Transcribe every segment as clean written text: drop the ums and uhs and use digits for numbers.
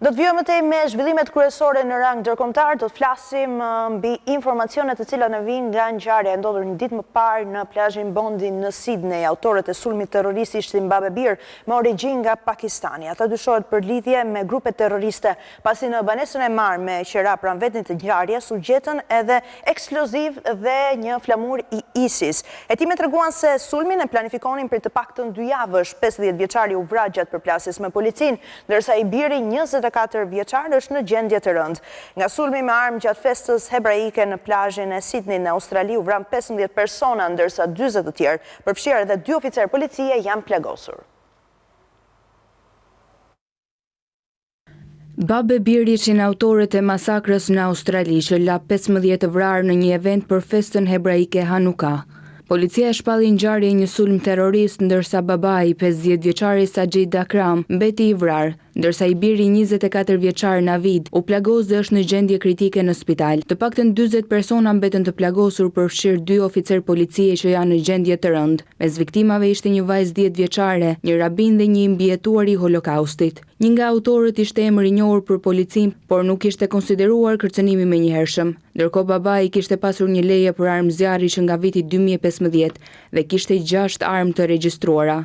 Do të vijmë te me zhvillimet kryesore në rang ndërkombëtar, do të flasim mbi informacionet të cilat na vijnë nga ngjarja e ndodhur një ditë më parë në plazhin Bondi në Sydney. Autorët e sulmit terrorist ishin Babe Bir me origjinë nga Pakistani. Ata dyshohet për lidhje me grupe terroriste, pasi në banesën e marrë me qera pranë vendit të ngjarjes u gjetën edhe eksploziv dhe një flamur i ISIS. Hetimet treguan se sulmin e planifikonin për të paktën 2 javësh. 50 vjeçari u vra gjatë përplasjes me policinë, ndërsa i biri 24 vjeçar është në gjendje të rëndë. Nga sulmi me armë gjatë festës hebraike në plazhin e Sydney në Australi u vran 15 persona, ndërsa 40 të tjerë, përfshirë edhe 2 oficerë policie, janë plagosur. Babe Bir ishin autorët e masakrës në Australi që la 15 të vrarë në një event për festën hebraike Hanuka. Policia e shpalli ngjarje një sulm terrorist, ndërsa babai 50 vjeçari Sajid Akram mbeti i vrarë, ndërsa i biri 24 vjeçar Navid u plagos dhe është në gjendje kritike në spital. Të paktën 40 persona mbeten të plagosur, përfshirë 2 oficer policie që janë në gjendje të rëndë. Mes viktimave ishte një vajzë 10 vjeçare, një rabin dhe një mbijetuar i Holokaustit. Një nga autorët ishte emër i njohur për policinë, por nuk ishte konsideruar kërcënimi menjëhershëm. Ndërkohë babai kishte pasur një leje për armë zjarri që nga viti 2015 dhe kishte 6 armë të regjistruara.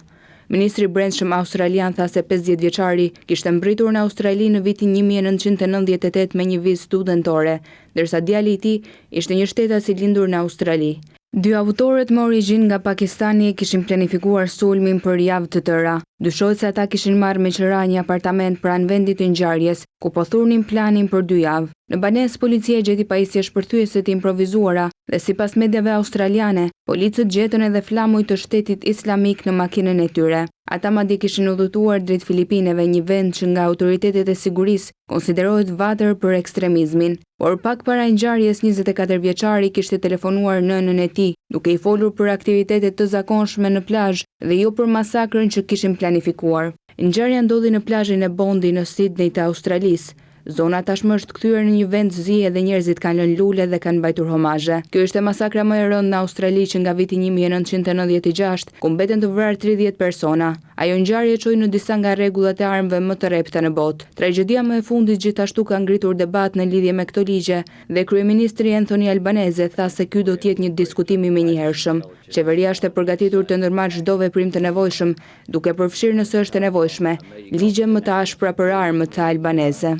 Ministri i Brendshëm australian tha se 50 vjeçari kishte mbritur në Australi në vitin 1998 me një vizë studentore, ndërsa djali i tij ishte një shtetas i lindur në Australi. 2 autorët me origjinë nga Pakistani kishin planifikuar sulmin për javë të tëra. Dyshohet se ata kishin marrë me qira një apartament pranë vendit të ngjarjes, ku po thurnin planin për 2 javë. Në banesë policia gjeti pajisje shpërthyese të improvisuara dhe sipas mediave australiane, policët gjetën edhe flamuj të Shtetit Islamik në makinën e tyre. Ata madje kishin udhëtuar drejt Filipineve, një vend që nga autoritetet e sigurisë konsiderohet vatër për ekstremizmin. Por pak para ngjarjes 24 vjeçari kishte telefonuar nënën e tij, duke i folur për aktivitetet të zakonshme në plazh dhe jo për masakrën që kishin planifikuar. Ngjarja ndodhi në plazhin e Bondi në Sydney të Australisë. Zona tashmë është kthyer në një vend zi dhe njerëzit kanë lënë lule dhe kanë mbajtur homazhe. Kjo ishte masakra më e rëndë në Australi që nga viti 1996, ku mbeten të vrarë 30 persona. Ajo ngjarje çoi në disa nga rregullat e armëve më të rrepta në botë. Tragjedia më e fundit gjithashtu ka ngritur debat në lidhje me këto ligje dhe kryeministri Anthony Albanese tha se ky do të jetë një diskutim i menjëhershëm. Qeveria është e përgatitur të ndërmarrë çdo veprim të nevojshëm, duke përfshirë nëse është e nevojshme ligje më të ashpra për armët, tha Albanese.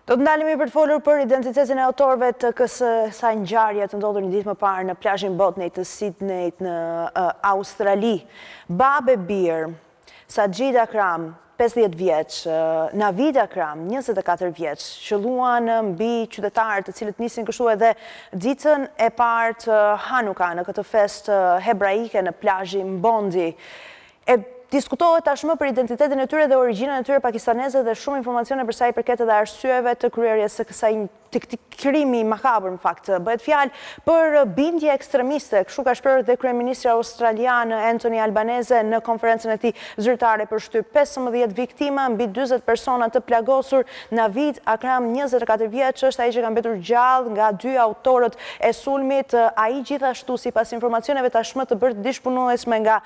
Do të ndalemi për të folur për identitetin e autorëve të kësaj ngjarje të ndodhur një ditë më parë në plazhin Botney të Sydney në Australi. Babe Bir, Sajid Akram, 50 vjeç, Navid Akram, 24 vjeç, qëlluan mbi qytetarët të cilët nisin kështu edhe ditën e parë të Hanuka në këtë festë hebraike në plazhin Bondi. Diskutohet tashmë për identitetin e tyre dhe origjinën e tyre pakistaneze dhe shumë informacione për sa i përket edhe arsyeve të kryerjes së kësaj këtij krimi makabër, në fakt. Bëhet fjalë për bindje ekstremiste, kështu ka shprehur dhe kryeministri australian Anthony Albanese në konferencën e tij zyrtare për shtyp. 15 viktima mbi 40 persona të plagosur. Navid Akram, 24 vjeç, është ai që ka mbetur gjallë nga 2 autorët e sulmit. Ai gjithashtu, sipas informacioneve tashmë të bërë dishpunuesme nga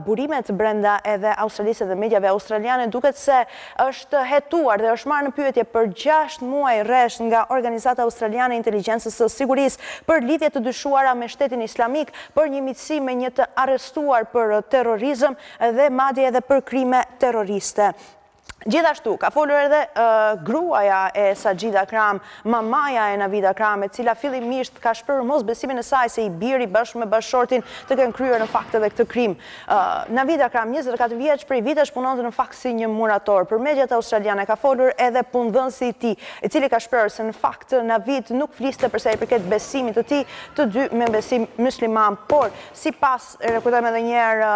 burimet brenda edhe Australisë dhe mediave australiane, duket se është hetuar dhe është marrë në pyetje për 6 muaj rresht nga Organizata Australiane e Inteligjencës së Sigurisë për lidhje të dyshuara me Shtetin Islamik, për një miqësi me një të arrestuar për terrorizëm dhe madje edhe për krime terroriste. Gjithashtu, ka folur edhe gruaja e Sajid Akram, mamaja e Navid Akram, e cila fillimisht ka shprehur mosbesimin e saj se i biri bashkë me bashortin të kenë kryer në fakt edhe këtë krim. Navid Akram, 24 vjeç, prej vitesh punonte në fakt si një murator. Për mediat australiane ka folur edhe punëdhënësi i tij, i cili ka shprehur se në fakt Navid nuk fliste për sa i përket besimit të tij, të dy me besim musliman, por sipas rekordojmë edhe një herë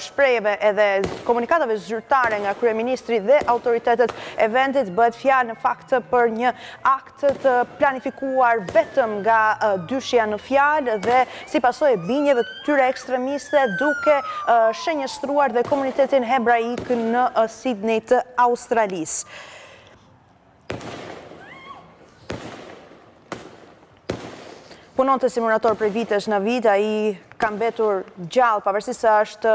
shprehjeve edhe komunikatave zyrtare nga kryeministri dhe autoritetet e vendit, bëhet fjalë në fakt për një akt të planifikuar vetëm nga dyshja në fjalë dhe si pasojë e bindjeve të tyre ekstremiste, duke shenjëstruar dhe komunitetin hebraik në Sydney të Australisë. Punonte si murator prej vitesh Navid, ai ka mbetur gjallë, pavarësisht se është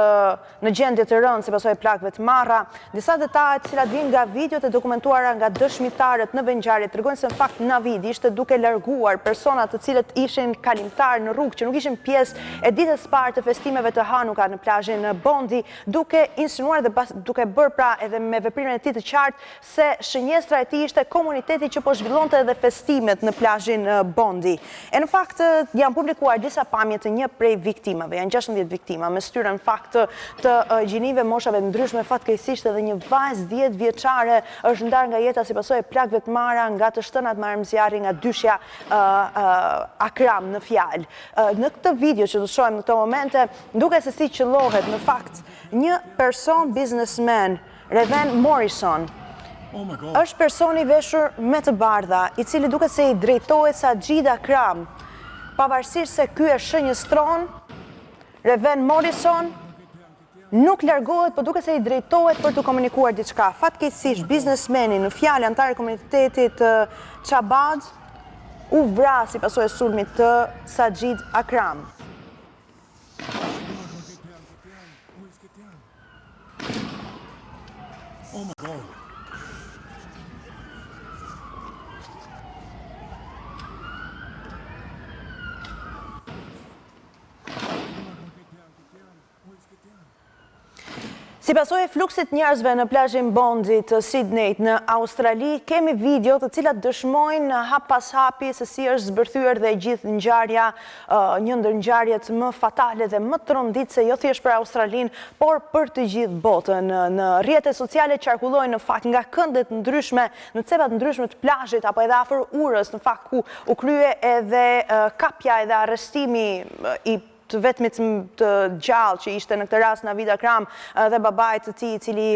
në gjendje të rëndë si pasojë plagëve të marra. Disa detajet të cilat vijnë nga videot e dokumentuara nga dëshmitarët në vendngjarje tregojnë se në fakt Navidi ishte duke larguar persona të cilët ishin kalimtar në rrugë, që nuk ishin pjesë e ditës së parë të festimeve të Hanuka në plazhin Bondi, duke insinuar dhe duke bërë pra edhe me veprimin e tij të qartë se shënjestra e tij ishte komuniteti që po zhvillonte edhe festimet në plazhin Bondi. E në fakt janë publikuar disa pamje të një prej viktimave, janë 16 viktima, me shtyre në fakt të gjinive moshave ndryshme, fatkeqësisht edhe një vajzë 10 vjeçare është ndarë nga jeta si pasojë e plagëve të marra nga të shtënat marrëmzjarri nga dyshja Akram në fjalë. Në këtë video që do shohim në këto momente, duke se si qëllohet në fakt një person businessman, Reven Morrison, është personi veshur me të bardha, i cili duket se i drejtohet Sajid Akram. Pavarësisht se ky është shënjestron, Reven Morrison nuk largohet, por duket se i drejtohet për të komunikuar diçka. Fatkeqësisht biznesmeni në fjalë antar e komunitetit Chabad u vrasi si pasojë e sulmit të Sajid Akram. Oh my God. Si pasojë e fluksit njerëzve në plazhin Bondi të Sydneyt në Australi, kemi video të cilat dëshmojnë hap pas hapi se si është zbërthyer dhe gjithë ngjarja, një ndër ngjarjet më fatale dhe më tronditëse jo thjesht për Australinë, por për të gjithë botën. Në rrjetet sociale qarkullojnë në fakt nga këndet ndryshme, në cepat ndryshme të plazhit apo edhe afër urës, në fakt ku u krye edhe kapja edhe arrestimi i të vetmit të gjallë që ishte në këtë rast Navid Akram dhe babait të tij i cili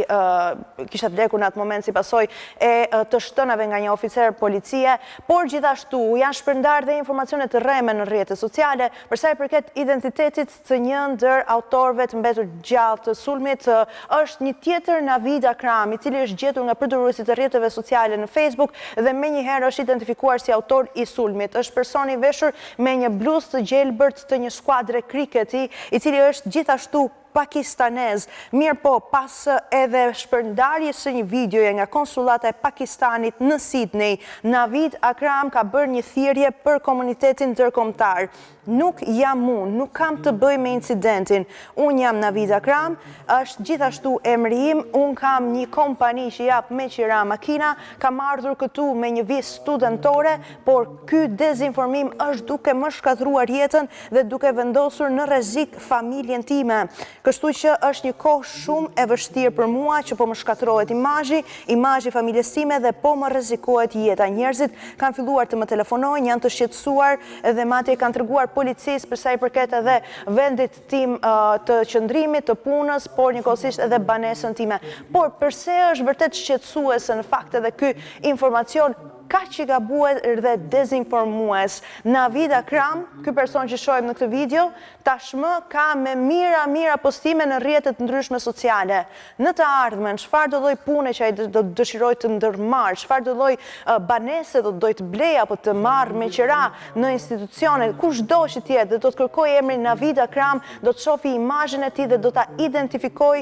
kishte vdekur në atë moment si pasojë e të shtënave nga një oficer policie, por gjithashtu janë shpërndarë dhe informacione të rreme në rrjetet sociale për sa i përket identitetit të një ndër autorëve të mbetur gjallë të sulmit. Është një tjetër Navid Akram, i cili është gjetur nga përdoruesit e rrjeteve sociale në Facebook dhe menjëherë është identifikuar si autor i sulmit. Është personi veshur me një bluzë të gjelbërt të një skuadre kriketi, i cili është gjithashtu pakistanez. Mirë po, pas edhe shpërndarjes së një videoje nga konsulata e Pakistanit në Sydney, Navid Akram ka bërë një thirrje për komunitetin ndërkombëtar. Nuk jam unë, nuk kam të bëj me incidentin. Unë jam Navid Akram, është gjithashtu emri im, unë kam një kompani që jap me qira makina, kam ardhur këtu me një vizë studentore, por ky dezinformim është duke më shkatruar jetën dhe duke vendosur në rrezik familjen time. Kështu që është një kohë shumë e vështirë për mua që po më shkatërrohet imazhi familjes time dhe po më rrezikohet jeta. Njerëzit kanë filluar të më telefonojnë, janë të shqetësuar dhe madje kanë treguar policisë për sa i përket edhe vendit tim të qëndrimit, të punës, por njëkohësisht edhe banesën time. Por përse është vërtet shqetësuese në fakt edhe ky informacion kaq i gabuar dhe dezinformues? Navid Akram, ky person që shohim në këtë video, tashmë ka me mira postime në rrjetet ndryshme sociale. Në të ardhmen, çfarë do lloj pune që ai do dëshiroj të ndërmarrë, çfarë do lloj banese do të blej apo të marrë me qira në institucione, kushdo që të jetë, do të kërkoj emrin Navid Akram, do të shohë imazhin e tij dhe do ta identifikoj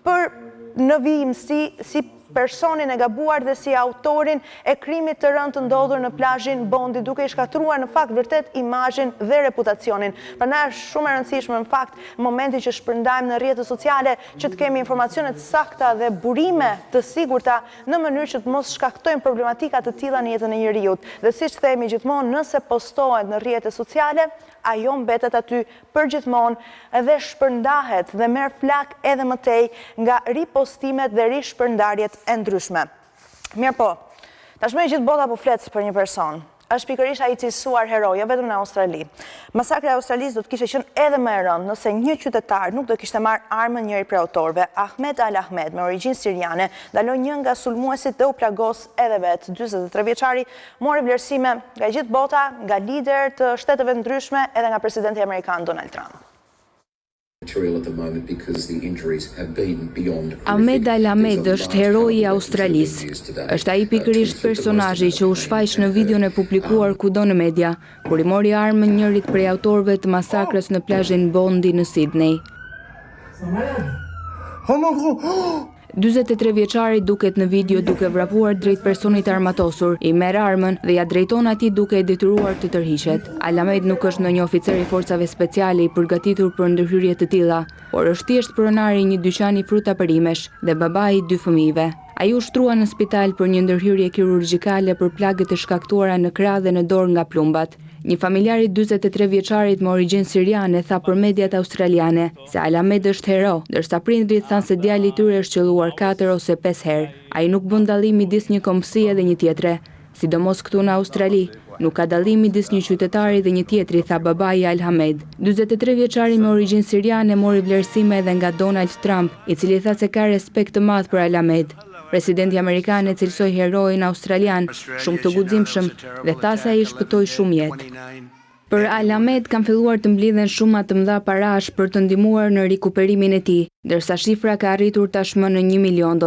për në vijimsi si personin e gabuar dhe si autorin e krimit të rënd të ndodhur në plazhin Bondi, duke i shkatruar në fakt vërtet imazhin dhe reputacionin. Prandaj është shumë e rëndësishme në fakt momenti që shpërndajmë në rrjetet sociale që të kemi informacione të sakta dhe burime të sigurta në mënyrë që të mos shkaktojmë problematika të tilla në jetën e njeriu. Dhe siç themi gjithmonë, nëse postohet në rrjetet sociale, ajo mbetet aty përgjithmonë dhe shpërndahet dhe merr flak edhe më tej nga ripostimet dhe rishpërndarjet e ndryshme. Mirë po, tashmë gjithë bota po flet për një person. Është pikërisht ai i cilësuar hero, jo vetëm në Australi. Masakri i Australisë do të kishte qenë edhe më e rëndë nëse një qytetar nuk do kishte marrë armën njëri prej autorëve. Ahmed Al Ahmed, me origjinë siriane, daloi një nga sulmuesit dhe u plagos edhe vetë. 43 vjeçari mori vlerësime nga gjithë bota, nga lider të shteteve ndryshme edhe nga presidenti amerikan Donald Trump. Ahmed Al-Hamed është heroi i Australisë. Është ai pikërisht personazhi që u shfaq në videon e publikuar kudo në media, kur i mori armën njërit prej autorëve të masakrës në plazhin Bondi në Sydney. 43 vjeçari duket në video duke vrapuar drejt personit armatosur, i merr armën dhe ja drejton atij duke e detyruar të tërhiqet. Al-Hamed nuk është ndonjë oficer i forcave speciale i përgatitur për ndërhyrje të tilla, por është thjesht pronari i një dyqani fruta perimesh dhe babai i 2 fëmijëve. Ai u shtrua në spital për një ndërhyrje kirurgjikale për plagët e shkaktuara në krah dhe në dorë nga plumbat. Një familjar i 43 vjeçarit me origjinë siriane tha për mediat australiane se Al-Hamed është hero, ndërsa prindrit thanë se djali i tyre është qelluar 4 ose 5 herë. Ai nuk bën dallim midis një kombësie dhe një tjetre, sidomos këtu në Australi. Nuk ka dallim midis një qytetari dhe një tjetri, tha babai i Al-Hamed. 43 vjeçari me origjinë siriane mori vlerësime edhe nga Donald Trump, i cili tha se ka respekt të madh për Al-Hamed. Presidenti amerikan e cilësoi heroin australian shumë të guximshëm dhe tha se ai shpëtoi shumë jetë. Për Al-Hamed kanë filluar të mblidhen shuma të mëdha parash për të ndihmuar në rikuperimin e tij, ndërsa shifra ka arritur tashmë në $1 milion.